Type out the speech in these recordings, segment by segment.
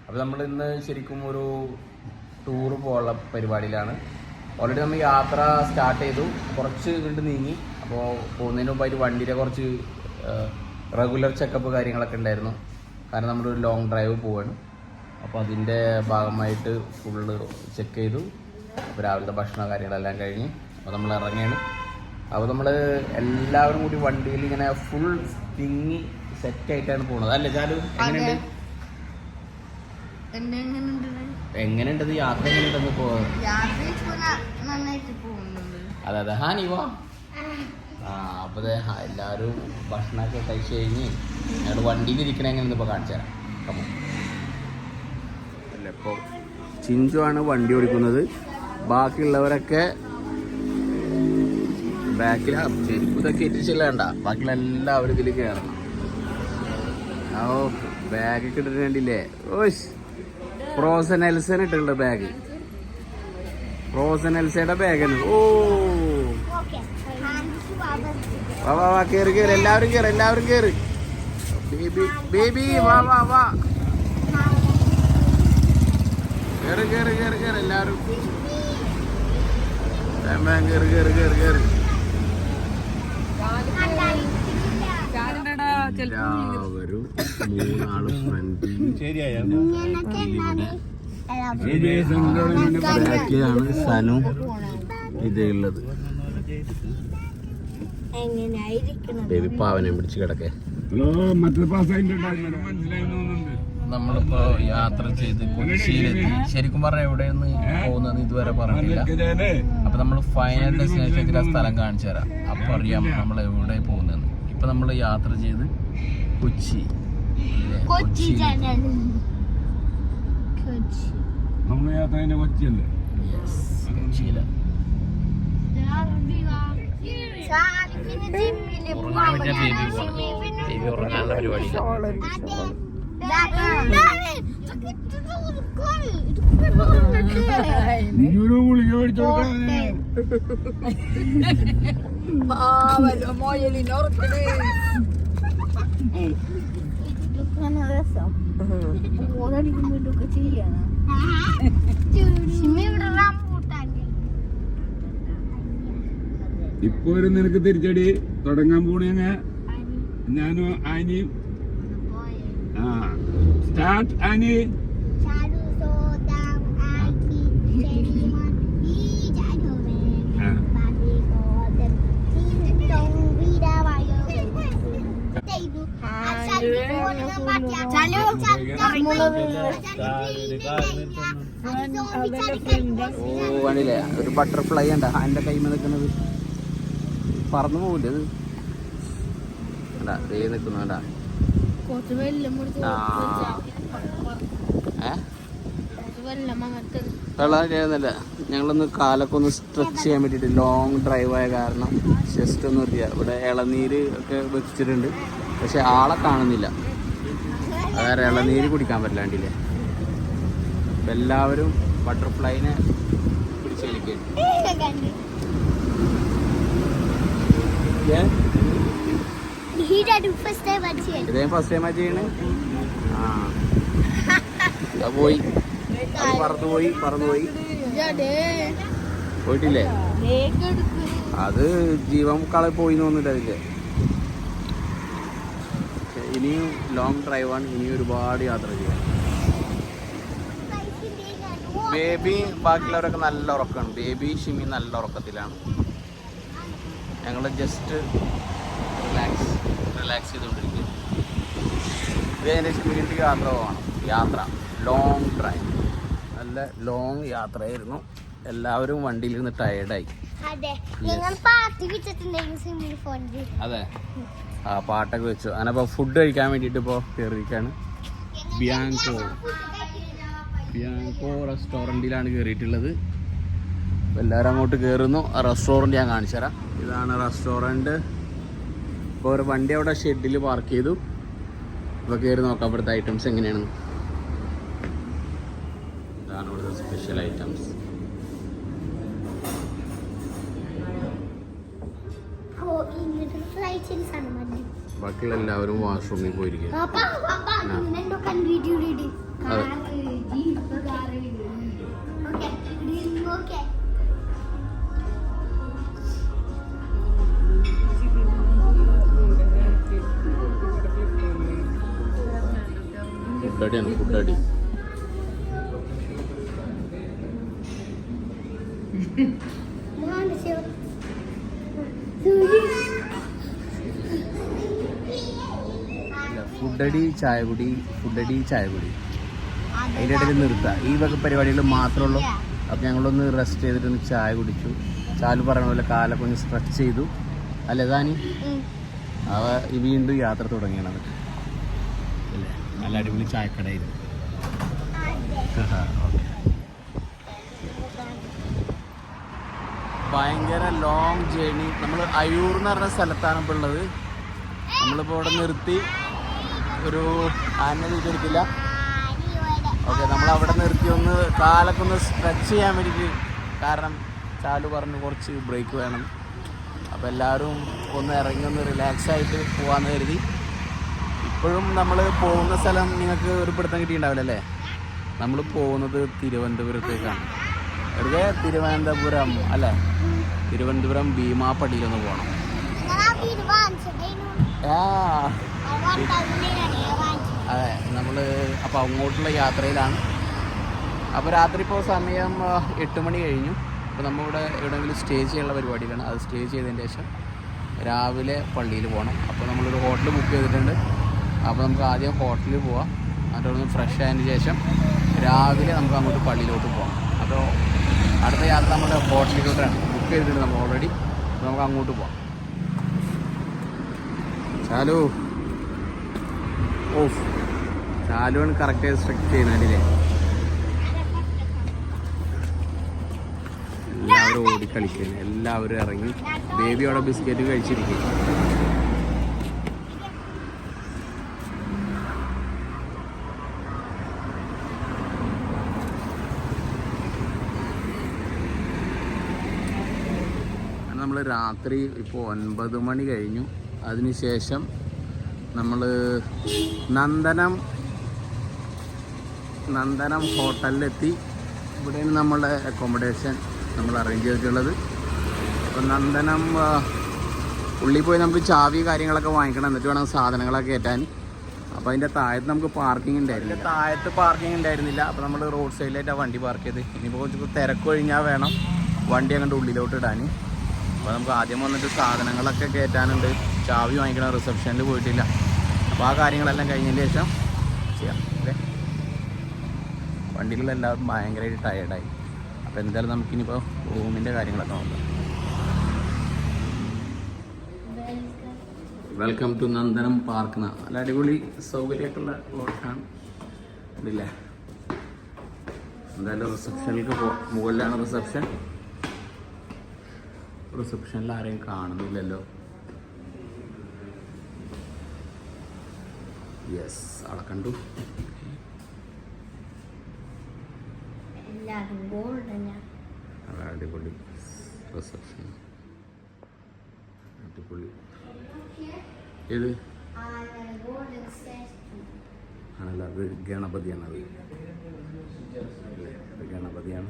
അപ്പോൾ നമ്മൾ ഇന്ന് ശരിക്കും ഒരു ടൂർ പോകാനുള്ള പരിപാടിയിലാണ്. ഓൾറെഡി നമ്മൾ യാത്ര സ്റ്റാർട്ട് ചെയ്തു, കുറച്ച് ഇങ്ങോട്ട് നീങ്ങി. അപ്പോൾ പോകുന്നതിന് മുമ്പായിട്ട് വണ്ടിയുടെ കുറച്ച് റെഗുലർ ചെക്കപ്പ് കാര്യങ്ങളൊക്കെ ഉണ്ടായിരുന്നു. കാരണം നമ്മളൊരു ലോങ് ഡ്രൈവ് പോവാണ്. അപ്പോൾ അതിൻ്റെ ഭാഗമായിട്ട് ഫുള്ള് ചെക്ക് ചെയ്തു. അപ്പോൾ രാവിലത്തെ ഭക്ഷണ കാര്യങ്ങളെല്ലാം കഴിഞ്ഞ് അപ്പോൾ നമ്മൾ ഇറങ്ങിയാണ്. അപ്പോൾ നമ്മൾ എല്ലാവരും കൂടി വണ്ടിയിൽ ഇങ്ങനെ ഫുൾ തിങ്ങി സെറ്റായിട്ടാണ് പോകുന്നത്. അല്ലേ ചാലു? എങ്ങനെയുണ്ടത് യാത്ര? എങ്ങനെയുണ്ടെന്ന് അതെ അതെ ഹാനി വാ. അപ്പോൾ എല്ലാവരും ഭക്ഷണമൊക്കെ കഴിച്ച് കഴിഞ്ഞ് ഞങ്ങൾ വണ്ടിയിൽ ഇരിക്കണ എങ്ങനെയെന്ന് ഇപ്പോൾ കാണിച്ചു തരാം. അല്ല, ഇപ്പോൾ ചിഞ്ചു ആണ് വണ്ടി ഓടിക്കുന്നത്. ബാക്കിയുള്ളവരൊക്കെ ബാക്കിൽ ചെരുപ്പ് ഇതൊക്കെ എത്തിച്ചില്ല. വേണ്ട, ബാക്കിയുള്ള എല്ലാവരും ഇതിൽ കയറണം. ഓ, ബാഗൊക്കെ ഇട്ടിട്ടുണ്ടില്ലേ? ഓഷ്, ഫ്രോസൺ എൽസൻ ഇട്ടിട്ടുണ്ട് ബാഗ്. ഫ്രോസൺ എൽസയുടെ ബാഗാണ്. ഓ വാ വാ വാ, കയറി കയറി, എല്ലാവരും കയറി, എല്ലാവരും കയറി. ബേബി ബേബി വാ വാ വാ, കയറി കയറി കയറി കയറി, എല്ലാവരും കയറി കയറി കയറി കയറി. എല്ലാവരും മൂന്നാളും ഫ്രണ്ടിലാണ് സനു ഇതുള്ളത്. ബേബി പാവനെ പിടിച്ച് കിടക്കേ. നമ്മളിപ്പോ യാത്ര ചെയ്ത് കൊച്ചിയിലെത്തി. ശരിക്കും പറഞ്ഞാൽ എവിടെയൊന്ന് പോകുന്നത് ഇതുവരെ പറഞ്ഞില്ല. അപ്പൊ നമ്മൾ ഫൈനൽ ഡെസ്റ്റിനേഷനിൽ ആ സ്ഥലം കാണിച്ചു തരാം. അപ്പൊ അറിയാം നമ്മൾ എവിടെ പോകുന്നതെന്ന്. ഇപ്പൊ നമ്മൾ യാത്ര ചെയ്ത് കൊച്ചി കൊച്ചിയിലാണ്. ബേബി ഉറങ്ങാനുള്ള പരിപാടിയില്ല. ഇപ്പൊ ഒരു നിനക്ക് തിരിച്ചടി തുടങ്ങാൻ പോണേങ്ങ ഞാനും ആനിയും. Start Annie. ഓ കണ്ടില്ലേ, ഒരു ബട്ടർഫ്ലൈ ഉണ്ട് അതിന്റെ കൈമ നിൽക്കുന്നത്. പറന്നു പോകില്ല അത്. അല്ല ദേ നിൽക്കുന്നു. വേണ്ട വെള്ളം ചെയ്യുന്നില്ല. ഞങ്ങളൊന്ന് കാലൊക്കെ ഒന്ന് സ്ട്രെച്ച് ചെയ്യാൻ വേണ്ടിയിട്ട് ലോങ് ഡ്രൈവായ കാരണം ജസ്റ്റ് ഒന്ന് എത്തിയ. ഇവിടെ ഇളനീര് ഒക്കെ വെച്ചിട്ടുണ്ട്, പക്ഷെ ആളെ കാണുന്നില്ല. അതായത് ഇളനീര് കുടിക്കാൻ പറ്റില്ലാണ്ടില്ലേ. അപ്പം എല്ലാവരും ബട്ടർഫ്ലൈനെ പിടിച്ച് കളിക്കുന്നു. ഇതേ ഫസ്റ്റ് ടൈമാ ചെയ്യണേ. ആ പോയി, പറന്നുപോയി പറന്നുപോയി പോയിട്ടില്ലേ? അത് ജീവൻ കളി പോയി തോന്നില്ല അതിൻ്റെ. ഇനിയും ലോങ് ഡ്രൈവാണ്, ഇനിയും ഒരുപാട് യാത്ര ചെയ്യാം. ബേബി ബാക്കിയുള്ളവരൊക്കെ നല്ല ഉറക്കമാണ്. ബേബി ഷിമി നല്ല ഉറക്കത്തിലാണ്. ഞങ്ങൾ ജസ്റ്റ് റിലാക്സ് ചെയ്തുകൊണ്ടിരിക്കുക. ഇത് ഏകദേശം വീട്ടിൽ യാത്ര പോകണം. യാത്ര ലോങ് ഡ്രൈവ്, നല്ല ലോങ് യാത്രയായിരുന്നു. എല്ലാവരും വണ്ടിയിലിരുന്ന് ടയേർഡായി. അതെ, ആ പാട്ടൊക്കെ വെച്ചു. അങ്ങനെ ഇപ്പോൾ ഫുഡ് കഴിക്കാൻ വേണ്ടിയിട്ട് ഇപ്പോൾ കയറിയിരിക്കുകയാണ്. ബിയാങ്കോ റെസ്റ്റോറൻറ്റിലാണ് കയറിയിട്ടുള്ളത്. എല്ലാവരും അങ്ങോട്ട് കയറുന്നു. ആ റെസ്റ്റോറൻറ്റ് ഞാൻ കാണിച്ചു തരാം. ഇതാണ് റെസ്റ്റോറൻറ്റ്. ഇപ്പോൾ ഒരു വണ്ടി അവിടെ ഷെഡിൽ പാർക്ക് ചെയ്തു. ഇപ്പോൾ കയറി നോക്കാം ഇവിടുത്തെ ഐറ്റംസ് എങ്ങനെയാണെന്ന്. ഇതാണ് ഇവിടുത്തെ സ്പെഷ്യൽ ഐറ്റംസ്. ബാക്കിയുള്ള എല്ലാവരും വാഷ്റൂമിൽ പോയിരിക്കും. ഫുഡടിയാണ് ഫുഡടി. ഫുഡടി ചായ കുടി, ഫുഡടി ചായ കുടി, അതിൻ്റെ ഇടയിൽ നിർത്തുക. ഈ വക പരിപാടികൾ മാത്രമേ ഉള്ളൂ. അപ്പം ഞങ്ങളൊന്ന് റെസ്റ്റ് ചെയ്തിട്ടൊന്ന് ചായ കുടിച്ചു. ചാല് പറഞ്ഞ പോലെ കാലൊക്കെ ഒന്ന് സ്ട്രെച്ച് ചെയ്തു. അല്ലേ താനി? ഈ വീണ്ടും യാത്ര തുടങ്ങിയാണ്. അല്ലേ, നല്ല അടിപൊളി ചായക്കടയായിരുന്നു. ഭയങ്കര ലോങ് ജേണി. നമ്മൾ അയൂർ എന്ന് പറഞ്ഞ സ്ഥലത്താണ് ഇപ്പോൾ ഉള്ളത്. നമ്മളിപ്പോൾ ഇവിടെ നിർത്തി ഒരു ആന ചെയ്തെടുക്കില്ല. ഓക്കെ, നമ്മളവിടെ നിർത്തി ഒന്ന് കാലൊക്കെ ഒന്ന് സ്ട്രെച്ച് ചെയ്യാൻ വേണ്ടിയിട്ട്. കാരണം ചാലു പറഞ്ഞു കുറച്ച് ബ്രേക്ക് വേണം. അപ്പോൾ എല്ലാവരും ഒന്ന് ഇറങ്ങി ഒന്ന് റിലാക്സ് ആയിട്ട് പോകാമെന്ന് കരുതി. ഇപ്പോഴും നമ്മൾ പോകുന്ന സ്ഥലം നിങ്ങൾക്ക് ഒരു പിടുത്തം കിട്ടിയിട്ടുണ്ടാവില്ലല്ലേ? നമ്മൾ പോകുന്നത് തിരുവനന്തപുരത്തേക്കാണ്. വെറുതെ തിരുവനന്തപുരം അല്ലേ? തിരുവനന്തപുരം ഭീമാപ്പടിയിലൊന്ന് പോകണം. അതെ, നമ്മൾ അപ്പോൾ അങ്ങോട്ടുള്ള യാത്രയിലാണ്. അപ്പോൾ രാത്രി ഇപ്പോൾ സമയം 8 മണി കഴിഞ്ഞു. അപ്പോൾ നമ്മളിവിടെ എവിടെയെങ്കിലും സ്റ്റേ ചെയ്യാനുള്ള പരിപാടിയിലാണ്. അത് സ്റ്റേ ചെയ്തതിന് ശേഷം രാവിലെ പള്ളിയിൽ പോകണം. അപ്പോൾ നമ്മളൊരു ഹോട്ടൽ ബുക്ക് ചെയ്തിട്ടുണ്ട്. അപ്പോൾ നമുക്ക് ആദ്യം ഹോട്ടലിൽ പോവാം. എന്നിട്ട് ഒന്ന് ഫ്രഷ് ആയതിന് ശേഷം രാവിലെ നമുക്ക് അങ്ങോട്ട് പള്ളിയിലോട്ട് പോകാം. അപ്പോൾ അടുത്ത യാത്ര നമ്മുടെ ഹോട്ടലിലോട്ടാണ് ബുക്ക് ചെയ്തിട്ടുണ്ട് നമ്മൾ ഓൾറെഡി. അപ്പോൾ നമുക്ക് അങ്ങോട്ട് പോവാം. ചാലു, ഓഫ്, ചാലുവാണ് കറക്റ്റായി സ്ട്രക്ട് ചെയ്യുന്നതില്ലേ? എല്ലാവരും ഓടിക്കളിക്കുന്നു, എല്ലാവരും ഇറങ്ങി. ബേബി അവിടെ ബിസ്ക്കറ്റ് കഴിച്ചിരിക്കും. നമ്മൾ രാത്രി ഇപ്പോൾ 9 മണി കഴിഞ്ഞു. അതിനുശേഷം നമ്മൾ നന്ദനം ഹോട്ടലിലെത്തി. ഇവിടെയാണ് നമ്മളുടെ അക്കോമഡേഷൻ നമ്മൾ അറേഞ്ച് ചെയ്തിട്ടുള്ളത്. അപ്പോൾ നന്ദനം ഉള്ളിൽ പോയി നമുക്ക് ചാവി കാര്യങ്ങളൊക്കെ വാങ്ങിക്കണം. എന്നിട്ട് വേണം സാധനങ്ങളൊക്കെ കയറ്റാൻ. അപ്പോൾ അതിൻ്റെ താഴത്ത് നമുക്ക് പാർക്കിംഗ് ഉണ്ടായിരുന്നില്ല. അപ്പോൾ നമ്മൾ റോഡ് സൈഡിലായിട്ടാണ് വണ്ടി പാർക്ക് ചെയ്ത്. ഇനിയിപ്പോൾ കുറച്ച് തിരക്ക് കഴിഞ്ഞാൽ വേണം വണ്ടി അങ്ങോട്ട് ഉള്ളിലോട്ട് ഇടാൻ. അപ്പോൾ നമുക്ക് ആദ്യം വന്നിട്ട് സാധനങ്ങളൊക്കെ കയറ്റാനുണ്ട്. ചാവി വാങ്ങിക്കണം, റിസപ്ഷനിൽ പോയിട്ടില്ല. അപ്പോൾ ആ കാര്യങ്ങളെല്ലാം കഴിഞ്ഞതിന് ശേഷം ചെയ്യാം. ഓക്കെ, വണ്ടിയിലുള്ള എല്ലാവരും ഭയങ്കരമായിട്ട് ടയേർഡായി. അപ്പോൾ എന്തായാലും നമുക്കിനിപ്പോൾ റൂമിൻ്റെ കാര്യങ്ങളൊക്കെ നോക്കാം. Welcome to Nandanam park. നല്ല അടിപൊളി സൗകര്യമായിട്ടുള്ള പ്ലോട്ടാണ് ഇതില്ലേ. എന്തായാലും റിസപ്ഷനിലേക്ക് പോവാം. മുകളിലാണ് റിസപ്ഷനിൽ ആരെയും കാണുന്നില്ലല്ലോ. യെസ്, അവിടെ കണ്ടു. അടിപൊളി റിസപ്ഷൻ, അടിപൊളി. ഇത് ആണല്ലോ, അത് ഗണപതിയാണത്. ഗണപതിയാണ്.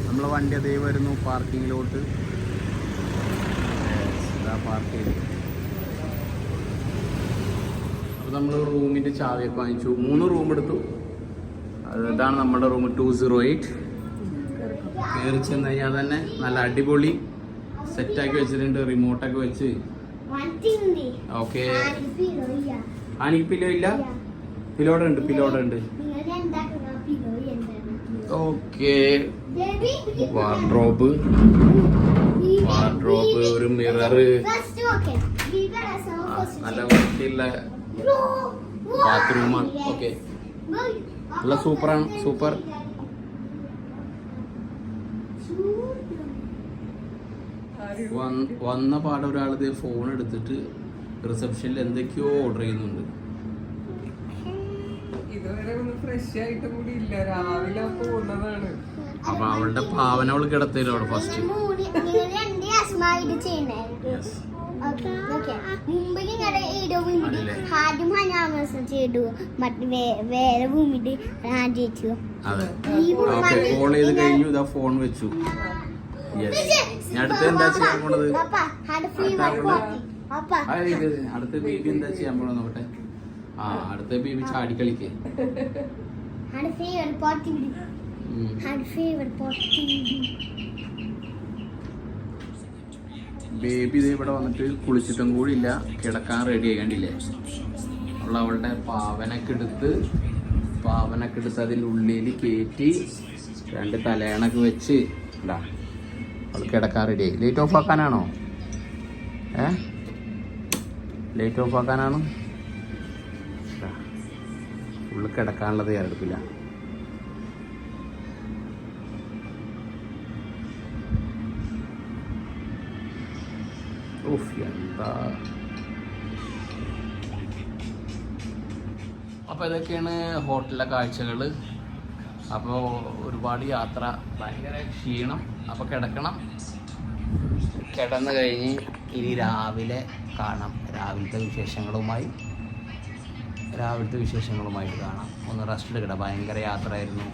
നമ്മളെ വണ്ടി അതേ വരുന്നു പാർക്കിങ്ങിലോട്ട്. പാർക്ക് ചെയ്തു. അപ്പോൾ നമ്മൾ റൂമിൻ്റെ ചാവിയൊക്കെ വാങ്ങിച്ചു. 3 റൂം എടുത്തു. ഇതാണ് നമ്മുടെ റൂം 208. കയറി ചെന്ന് കഴിഞ്ഞാൽ തന്നെ നല്ല അടിപൊളി സെറ്റാക്കി വെച്ചിട്ടുണ്ട്. റിമോട്ടൊക്കെ വെച്ച്. ഓക്കെ, ആനിക്ക് പില്ലോ ഇല്ല? പിലോടെ ഉണ്ട്. ഓക്കെ, വാർഡ്രോബ്, ഒരു മിററ്, നല്ല വൃത്തിയുള്ള ബാത്റൂമാണ്. ഓക്കെ, നല്ല സൂപ്പറാണ്. സൂപ്പർ. വന്ന പാടെ ഒരാളിത് ഫോൺ എടുത്തിട്ട് റിസപ്ഷനിൽ എന്തൊക്കെയോ ഓർഡർ ചെയ്യുന്നുണ്ട്. ഇതുവരെ ഒന്ന് ഫ്രഷ് ആയിട്ട് കൂടി ഇല്ല. രാവിലെ പോകുന്നതാണ്. അപ്പൊ അവളുടെ പാവന അവള് കിടത്തില്ല അവിടെ ഫസ്റ്റ്. അതെ ഓക്കെ, കോൾ ചെയ്ത് കഴിഞ്ഞു. ഇതാ ഫോൺ വെച്ചു. അടുത്ത എന്താ ചെയ്യാൻ പോണത്? അടുത്ത ബേബി എന്താ ചെയ്യാൻ പോണെന്ന് നോക്കട്ടെ. ആ അടുത്ത ബേബി ചാടി കളിക്കേ. ബേബി ഇത് ഇവിടെ വന്നിട്ട് കുളിച്ചിട്ടും കൂടി ഇല്ല, കിടക്കാൻ റെഡി ആയിക്കണ്ടില്ലേ. അവളുടെ പാവനൊക്കെ എടുത്ത് അതിൻ്റെ ഉള്ളിൽ കയറ്റി 2 തലയണൊക്കെ വെച്ച് ഇതാ അവൾ കിടക്കാൻ റെഡി ആയി. ലൈറ്റ് ഓഫ് ആക്കാനാണോ? ലൈറ്റ് ഓഫ് ആക്കാനാണ്. ഉള്ളിൽ കിടക്കാനുള്ളത് തയ്യാറെടുപ്പില്ല. എന്താ. അപ്പോൾ ഇതൊക്കെയാണ് ഹോട്ടലിലെ കാഴ്ചകൾ. അപ്പോൾ ഒരുപാട് യാത്ര, ഭയങ്കര ക്ഷീണം. അപ്പോൾ കിടക്കണം. കിടന്നു കഴിഞ്ഞ് ഇനി രാവിലെ കാണാം. രാവിലത്തെ വിശേഷങ്ങളുമായിട്ട് കാണാം. ഒന്ന് റെസ്റ്റ് എടുക്കട്ടെ. ഭയങ്കര യാത്രയായിരുന്നു.